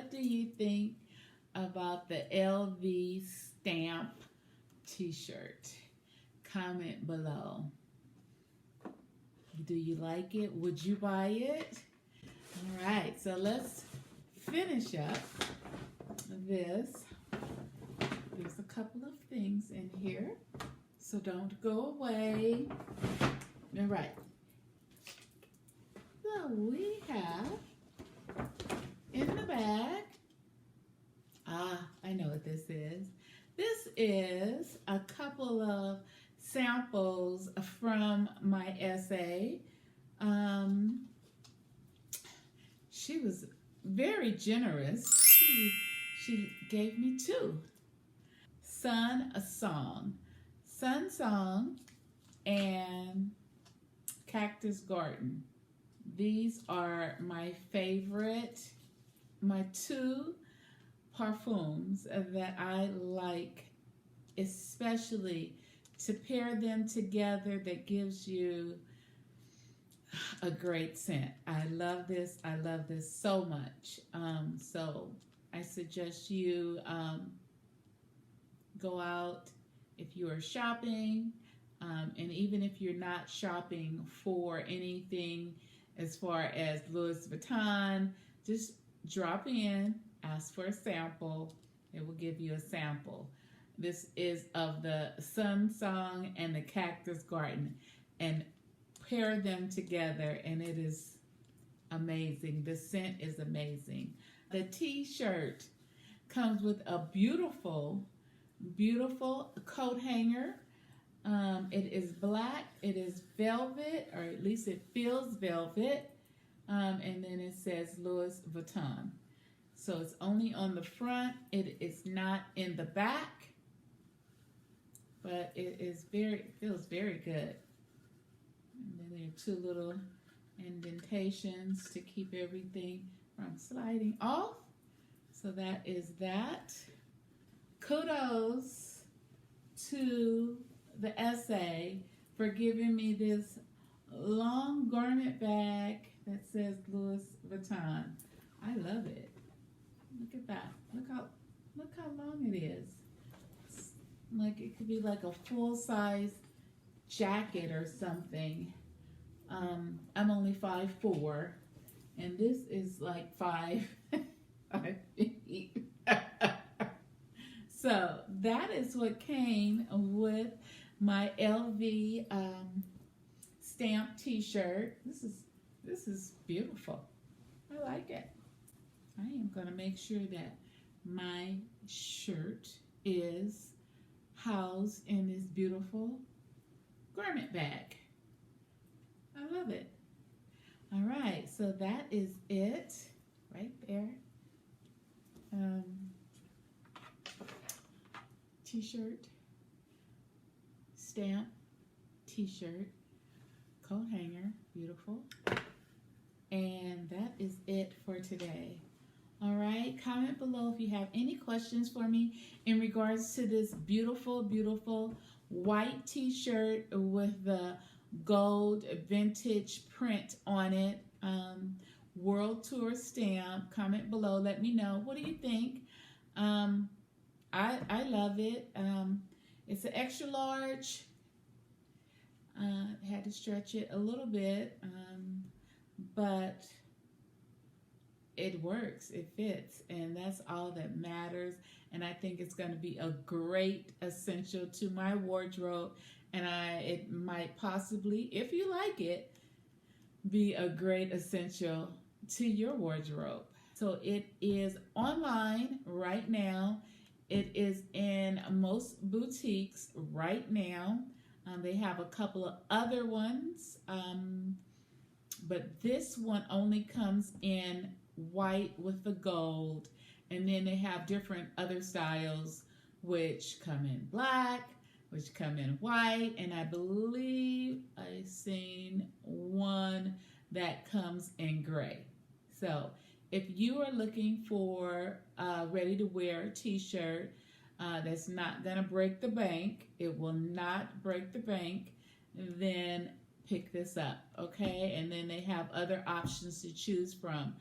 what do you think about the LV stamp t-shirt? Comment below. Do you like it? Would you buy it? All right, so let's finish up this. There's a couple of things in here, so don't go away. All right. So we have in the bag, I know what this is. This is a couple of samples from my essay. She was very generous. She gave me two. Sun Song, and Cactus Garden. These are my favorite, my two perfumes that I like, especially to pair them together. That gives you a great scent. I love this so much. So I suggest you go out if you are shopping, and even if you're not shopping for anything as far as Louis Vuitton, just drop in, ask for a sample. It will give you a sample. This is of the Sun Song and the Cactus Garden, and pair them together and it is amazing. The scent is amazing. The t-shirt comes with a beautiful coat hanger. It is black, it is velvet, or at least it feels velvet, and then it says Louis Vuitton. So it's only on the front, it is not in the back, but it feels very good. And then there are two little indentations to keep everything from sliding off. So that is that. Kudos to the essay for giving me this long garment bag that says Louis Vuitton. I love it. Look at that. Look how long it is. It's like it could be like a full-size jacket or something. I'm only 5'4", and this is like 5 feet. So that is what came with my LV stamp t-shirt. This is beautiful. I like it. I am going to make sure that my shirt is housed in this beautiful garment bag. I love it. All right, so that is it right there. T-shirt, stamp, t-shirt, coat hanger, beautiful. And that is it for today. All right, comment below if you have any questions for me in regards to this beautiful white t-shirt with the gold vintage print on it, World Tour stamp. Comment below, let me know. What do you think? I love it. It's an extra large. Had to stretch it a little bit, but it works, it fits, and that's all that matters. And I think it's going to be a great essential to my wardrobe, and it might possibly, if you like it, be a great essential to your wardrobe. So it is online right now. It is in most boutiques right now. They have a couple of other ones, but this one only comes in white with the gold, and then they have different other styles which come in black, which come in white, and I believe I've seen one that comes in gray. So if you are looking for a ready-to-wear t-shirt that's not going to break the bank, it will not break the bank, then pick this up, okay? And then they have other options to choose from.